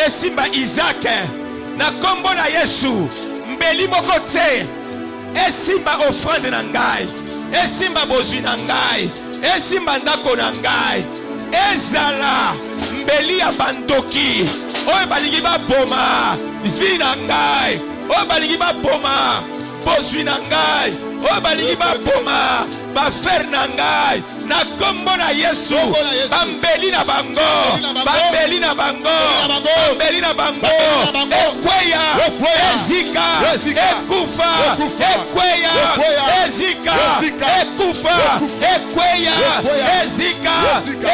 esimba Isaac na kombo na Yesu, mbeli moko te esimba offrande na ngai, esimba bozwi na ngai, esimba ndako na ngai, ezala mbeli ya bandoki oyo balingi baboma vi na ngai, oyo balingi baboma bozwi na ngai, oyo balingi baboma bafer na ngai, na kombo na Yesu bambeli na bango, bambeli na bango, bambeli na bango, ekweya ezika ekufa, ekweya ezika ekufa, ekweya ezika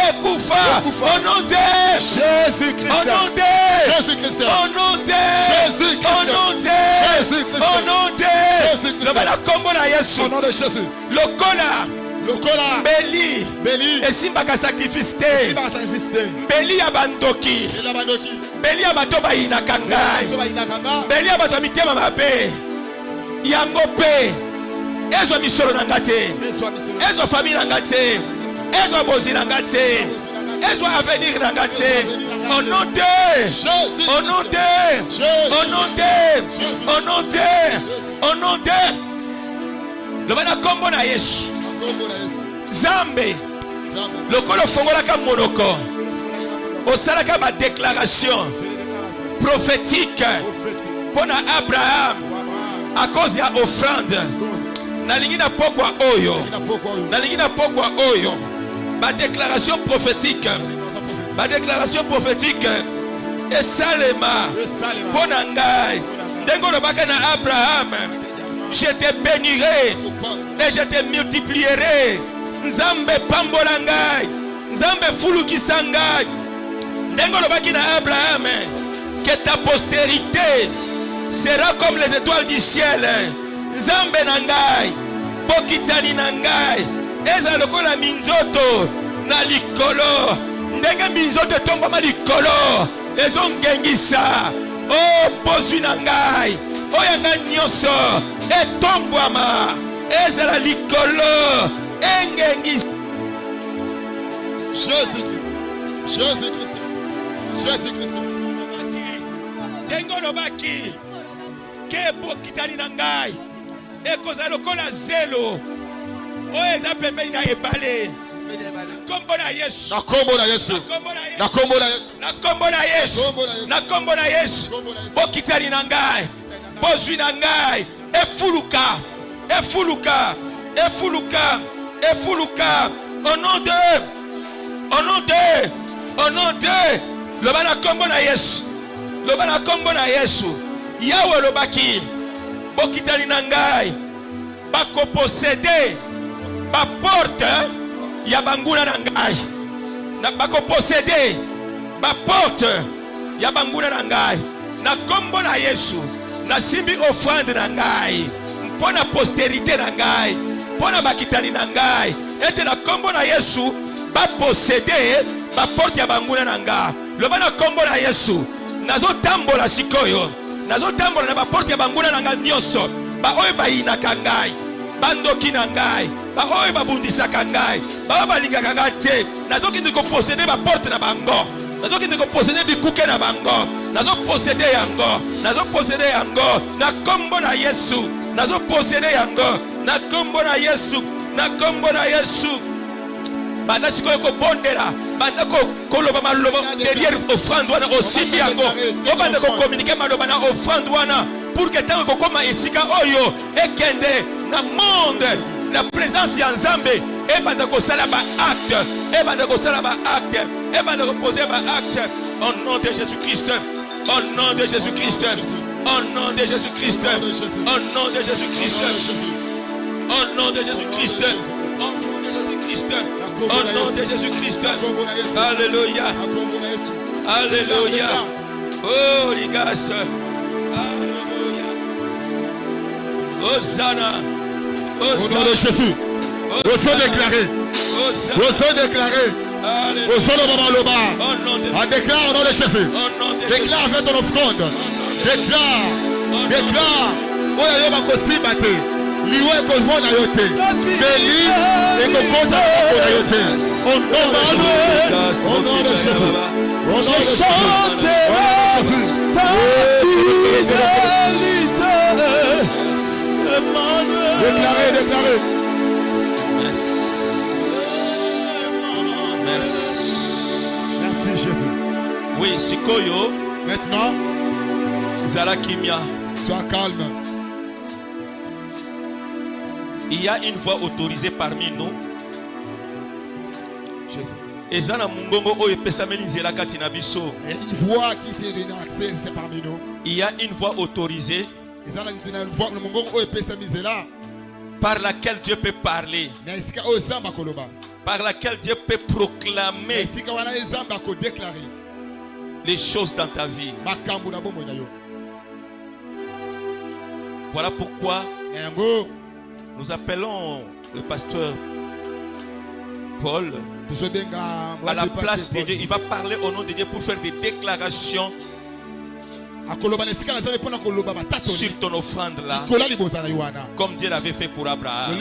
ekufa, au nom de Jésus-Christ, au nom de Jésus-Christ, au nom de Jésus-Christ, au nom de Jésus-Christ, au nom de Jésus-Christ, le bala kombo na Yesu, au nom de Jésus, lokola mbeli esimbaka sacrifice te, mbeli ya bandoki, mbeli ya bato bayinaka ngai, mbeli ya bato ya mitema mabe, yango mpe ezwa misolo na nga te, ezwa famille na nga te, Ezwa bozi nangate. Ezwa avenir nangate. Au nom de Jésus. Au nom de Jésus. Au nom de. Au nom de. Au nom de. Le bana kombo na Yesu. Zambe. Lokolo fongola ka monoko. Osalaka ma déclaration prophétique pour Abraham à cause de l'offrande. Nalingi na pokwa oyo. Nalingi na pokwa oyo. Ma déclaration prophétique. Ma déclaration prophétique est salema pour Nangai. Dengo lobaka na Abraham. Je te bénirai et je te multiplierai. Nzambe pambola ngai. Nzambe fulukisa ngai. Dengo lobaki na Abraham. Que ta postérité sera comme les étoiles du ciel. Nzambe nangai, bokitani nangai, eza lokola minzoto na likolo. Ndenge minzoto tomba ma likolo, ezongengisa. Oh pozwi nangai, oh yanga nyonso, etombwama, eza la likolo, engengisa. Jésus-Christ, Jésus-Christ, Jésus-Christ. Dengo lobaki ke bokitani na ngai ekozala lokola zelo oyo eza pembeni na ebale. Kombo na Yesu. Na kombo na Yesu. Na kombo na Yesu. Na kombo na Yesu. Na kombo na Yesu. Bokitani na ngai, bozwi na ngai, efuluka, efuluka, efuluka, efuluka. Au nom de, au nom de, au nom de, loba na kombo na Yesu. Loba na kombo na Yesu. Yawe lobaki bokitani na ngai bako posséder ba porte ya banguna na ngai. Na bako posséder ba porte ya banguna na ngai. Na kombo na Yesu na simbi offrande na ngai mpona postérité na ngai, mpona bakitani na ngai. Ete na kombo na Yesu ba posséder ba porte ya banguna na ngai. Loba na kombo na Yesu. Nazo tambola sikoyo. Nazo tambola na ba porte ya banguna na ngai nyonso. Ba oyo bayinaka ngai, bandoki na ngai, ba oyo babundisaka ngai, ba balingaka ngai te. Nazo kende ko posséder ba porte na bango. Nazo kende ko posséder bikuke na bango. Nazo posséder yango. Nazo posséder yango na kombo na Yesu. Nazo posséder yango na kombo na Yesu. Na kombo na Yesu. Banda sikoyo ko bondela, banda ko koloba maloba derrière offrande wana osimbi yango. O banda ko communiquer maloba na offrande wana pour que tango ko koma esika oyo ekende na monde na présence ya Nzambe. E banda ko sala ba acte, e banda ko sala ba acte, e banda ko poser ba acte au nom de Jésus-Christ. Au nom de Jésus-Christ. Au nom de Jésus-Christ. Au nom de Jésus-Christ. Au nom de Jésus-Christ. Au nom de Jésus-Christ. Alléluia. Alléluia. Oh, les gars. Alléluia. Hosanna. Au nom de Jésus. Au déclaré. Au déclaré. Au son de Maman Loba. On déclare au nom de Jésus. Déclare avec ton offrande. Déclare. Déclare. Oh, il y a ma cosibate. Liwe kozona yote. Béni et kokoza yote. Au nom de Jésus. Au nom de Jésus. Je chanterai ta fidélité. Déclarez, déclarez. Merci. Merci. Merci Jésus. Oui, sikoyo. Maintenant, Zala Kimia. Sois calme. Il y a une voix autorisée parmi nous. Jésus. Et zana mungongo o epesameli nzela kati na biso. Une voix qui te donne accès, c'est parmi nous. Il y a une voix autorisée par laquelle Dieu peut parler, par laquelle Dieu peut proclamer les choses dans ta vie. Voilà pourquoi nous appelons le pasteur Paul à la place de Dieu. Il va parler au nom de Dieu pour faire des déclarations sur ton offrande là, comme Dieu l'avait fait pour Abraham.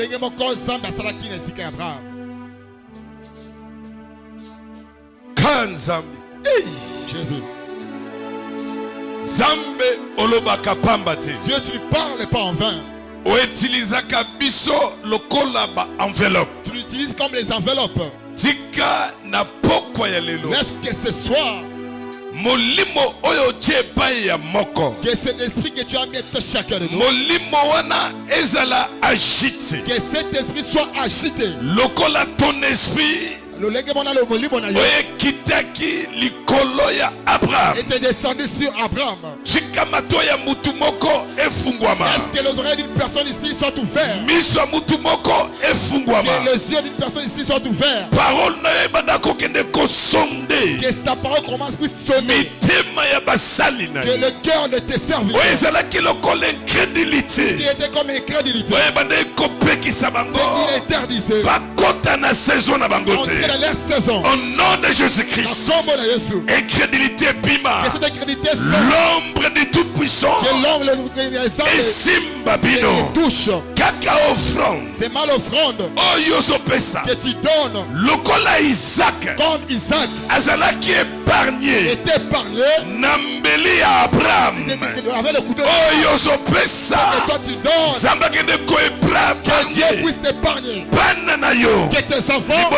Nzambi. Hey. Jésus. Zambe olobaka pamba te. Dieu, tu ne parles pas en vain. O utilisaka biso lokola ba enveloppe. Tu l'utilises comme les enveloppes. Tika na pokwa ya lelo. Laisse que ce soit. Molimo oyo chepa ya moko. Que cet esprit que tu as mis à chacun de nous. Molimo wana ezala agité. Que cet esprit soit agité. Lokola ton esprit. Oye kitaki likolo ya Abraham. était descendu sur Abraham. Chikamato ya mutu moko efungwama. Est-ce que les oreilles d'une personne ici sont ouvertes? Miso mutu moko efungwama. Que les yeux d'une personne ici sont ouverts. Parole na ebanda kokende ko sonde. Que ta parole commence à sonner. Mitema ya basali na. Que le cœur de tes serviteurs. Oye zala kiloko l'incrédulité. Qui était comme incrédulité. Oye banda kopekisa bango. Il interdisait. Bakota na saison na bango te. Au nom de Jésus-Christ, incrédulité bima, l'ombre du Tout-Puissant, et Simbabino, kaka offrande, c'est mal offrande que tu donnes, lokola Isaac, comme Isaac, azala qui épargné, est épargné, nambeli Abraham, avec le couteau, que toi tu donnes, que Dieu puisse t'épargner, que tes enfants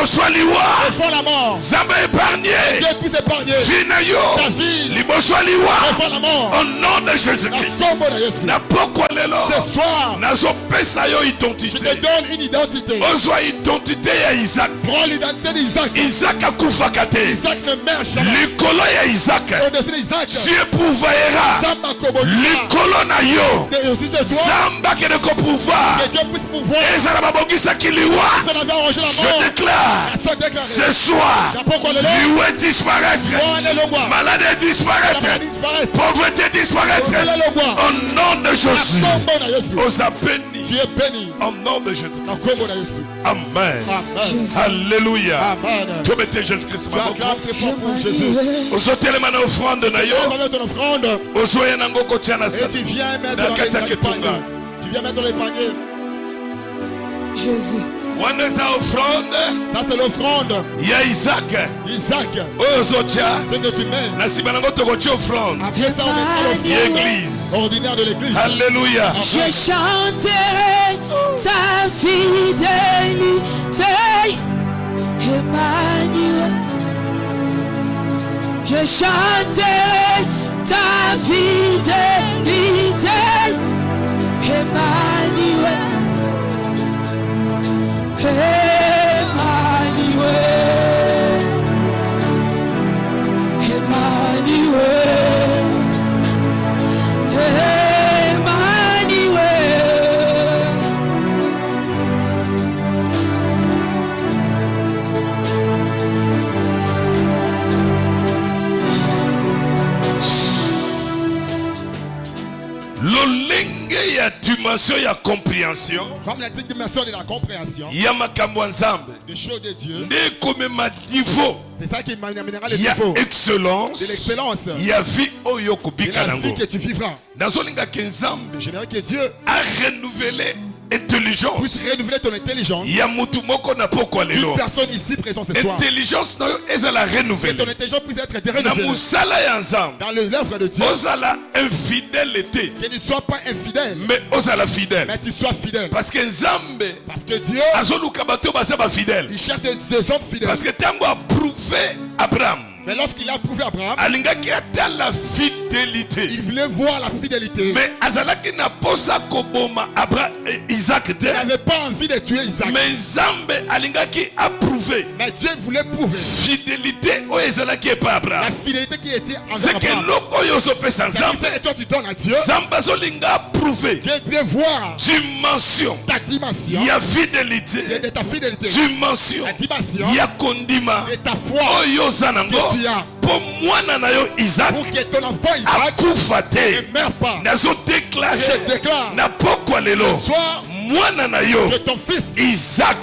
font la mort. Zamba épargné. Dieu puisse épargner ta vie. Font la mort. Au nom de Jésus-Christ. Ce soir, identité. je te donne une identité. Identité ya Isaac. Prends l'identité d'Isaac. Isaac a kufakate. Isaac ne meurt jamais. Likolo ya Isaac. Au-dessus d'Isaac, Dieu pourvoyera. Likolo na yo. Zamba kene ko pouvoir. Que Dieu puisse pouvoir. Je déclare. Ce soir, lui disparaître, maladie disparaître, pauvreté disparaître. Au nom de Jésus, aux béni. Tu es béni. Au nom de Jésus. Amen. Alléluia. Tu mettez Jésus-Christ. Aux hôtels mana offrande na yo. Ozoya nango kotiana sa. Tu viens mettre dans les paniers. Jésus. Ça c'est l'offrande. Il y a Isaac. Ce que tu mets. Offrande. Après ça, on met l'église. Ordinaire de l'église. Alléluia. Je chanterai ta fidélité, Emmanuel. Je chanterai ta fidélité, Emmanuel. Emmanuel, Emmanuel, Emmanuel. Lolenge ya dimension ya compréhension. Comme la dimension de la compréhension. Ya makambo nzambe. Des choses de Dieu. Ne comme ma niveau. C'est ça qui m'amènera le niveau. Il y a excellence. De l'excellence. Il y a vie oyo kubika nango. La vie que tu vivras. Nazolinga kenzambe. J'aimerais que Dieu a renouvelé intelligence. Puisse renouveler ton intelligence. Il y a mutu moko na poko lelo. Une personne ici présente ce soir. Intelligence na ezala renouvelée. Que ton intelligence puisse être renouvelée. Na musala ya nzambe. Dans l'œuvre de Dieu. Ozala infidélité. Que tu ne sois pas infidèle. Mais ozala fidèle. Mais tu sois fidèle. Parce que nzambe. Parce que Dieu. Azoluka bato basa ba fidèle. Il cherche des hommes fidèles. Parce que tango a prouvé Abraham. Mais lorsqu'il a prouvé Abraham, alingaki ata la fidélité. Il voulait voir la fidélité. Mais azalaki na posa koboma Abraham Isaac te. Il n'avait pas envie de tuer Isaac. Mais Nzambe alingaki approuvé. Mais Dieu voulait prouver. Fidélité o ezalaki pa Abraham. La fidélité qui était envers Abraham. C'est que loko yo so pesa Nzambe. Et toi tu donnes à Dieu. Nzambe azolinga approuvé. Dieu veut voir dimension. Ta dimension. Il y a fidélité. De ta fidélité. Dimension. La dimension. Il y a kondima. Et ta foi. Oyo zanango. Pour moi nanayo Isaac. Pour que ton enfant Isaac ne meure pas. Nazo déclaré. Je déclare. Na pokwa lelo. Ce soir. Mwana na yo. Que ton fils Isaac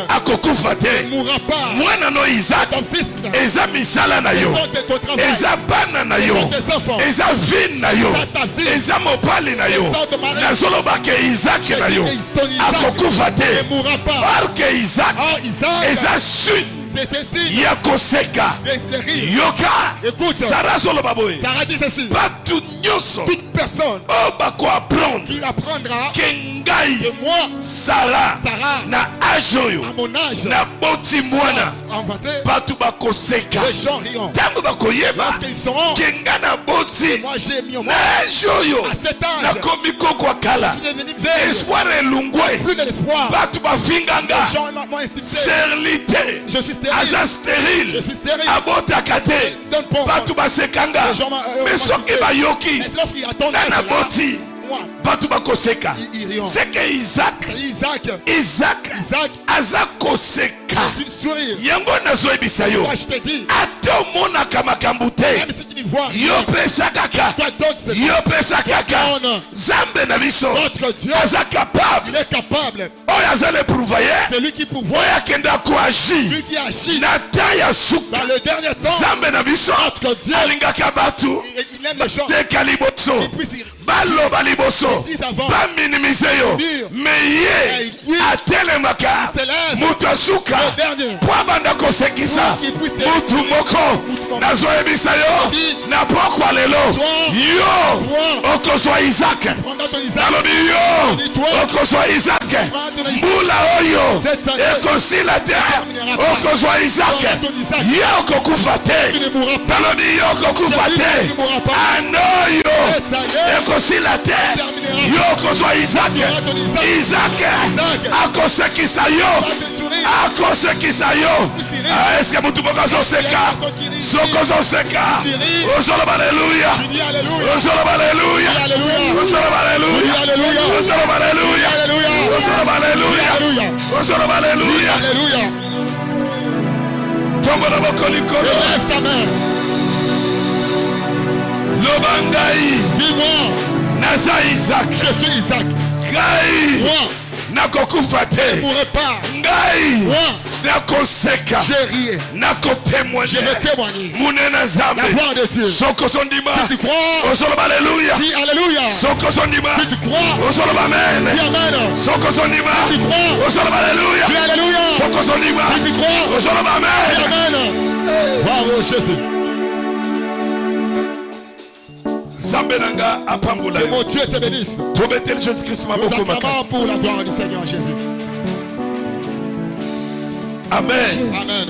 akokufa te. Ne mourra pas. Mwana no Isaac. Ton fils. Eza misala na yo. Eza bana na yo. Eza vie na yo. Eza mobali na yo. Nazoloba ke Isaac na yo. Akokufa te. Ne mourra pas. Parce que Isaac. Eza suite. ya koseka yoka Sarah solo baboye Sarah dit ceci. batu nyoso Toute personne bako apprendre qui apprendra kengai que moi Sarah na ajoyo à mon âge na boti mwana enfanté batu bakoseka les gens riront tango bakoyeba lorsqu'ils sauront kenga na boti moi j'ai mis au na monde ajoyo à cet âge na komiko kwa kala je suis devenu veuve espoir elungwe plus de l'espoir batu bafinganga les gens m'ont insisté sterilité je suis stérile aza je stérile suis stérile abotaka te donne pas batu basekanga les gens mais soki bayoki mais lorsqu'ils attendent na boti moi batu bakoseka ils riront c'est que Isaac aza koseka c'est une sourire yango nazoyebisa yo moi je te dis ata omonaka makambo te même si tu ne vois rien yo pesa kaka toi donne ce yo pesa kaka Nzambe na biso notre Dieu aza capable il est capable oyo aza le pourvoyeur c'est lui qui pourvoit oyo akenda koagir lui qui agit na temps ya suka dans le dernier temps Nzambe na biso notre Dieu alingaka batu il aime les gens teka liboso il puisse baloba liboso baminimize yo me ye atelemaka mutu asuka po abanda kosekisa mutu moko nazoyebisa yo na pokwa lelo yo okozwa Isaac nalobi yo okozwa Isaac mbula oyo ekosila te okozwa Isaac ye okokufa te nalobi yo okokufa te anoyo ekosila te yo okozwa Isaac akosekisa yo akosekisa yo eske mutu moko azoseka soko ozoseka ozoloba aleluya ozoloba aleluya ozoloba aleluya ozoloba aleluya ozoloba aleluya ozoloba aleluya tombola bokolikolo loba ngai dis-moi naza Isaac je suis Isaac ngai moi nakokufa te je ne mourrai pas ngai moi nakoseka je ris nakotémoigner je vais témoigner munene la Nzambe gloire de Dieu soko sondima si tu crois ozoloba aleluya dis alléluia soko sondima si tu crois ozoloba amen dis amen soko sondima si tu crois ozoloba aleluya dis alléluia soko sondima si tu crois ozoloba dis amen amen bravo Jésus Nzambe nanga apambola que yo mon Dieu te bénisse tobeteli Jésus-Christ nous maboko acclamons makasi pour la gloire du Seigneur Jésus amen amen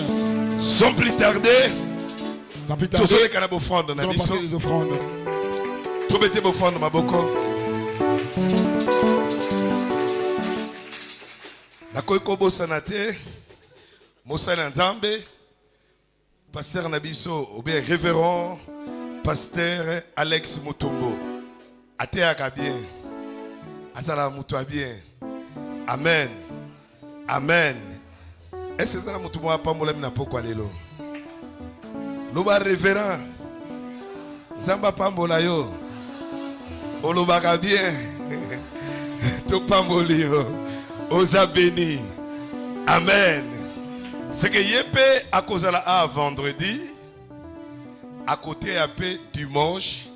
sans plus tarder sans plus tarder tozoleka na bofrande nous na allons biso passer les offrandes tobete bofrande maboko nakoki kobosana te mosali na Nzambe pasteur na biso obe révérend pasteur Alex Mutombo ateyaka bien azala mutu bien amen amen est-ce que ça mutu mo apambola mina pokwa lelo loba révérend Nzamba pambola yo olobaka bien to pamboli yo oza béni amen c'est que yepé à cause la a vendredi à côté un peu dimanche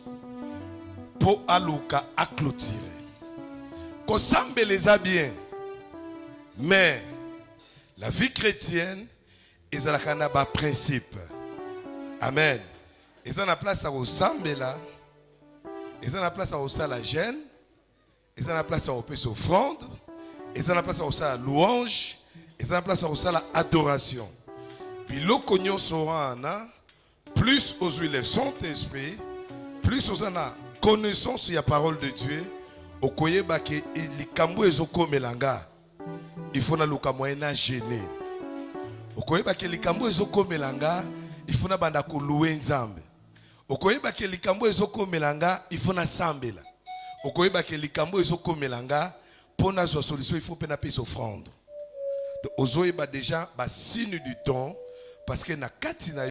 pour aluka à clôturer. Kosambe les a bien. Mais la vie chrétienne est à la principe. Amen. Ils ont la place à Osambe là. Ils ont la place à Osa la gêne. Ils ont la place à Opes offrande. Ils ont la place à Osa la louange. Ils ont la place à Osa la adoration. Puis le cognon sera plus aux huiles le Saint-Esprit, plus aux ana connaissance de la parole de Dieu, au koye bake likambo ezoko melanga. Il faut na luka moyena gêner. Au koye bake likambo ezoko melanga, il faut na banda ko louer Nzambe. Au koye bake likambo ezoko melanga, il faut na sambela. Au koye bake likambo ezoko melanga, pour na solution il faut pena pesa offrande. Donc ozoye ba déjà ba signe du temps parce que na katina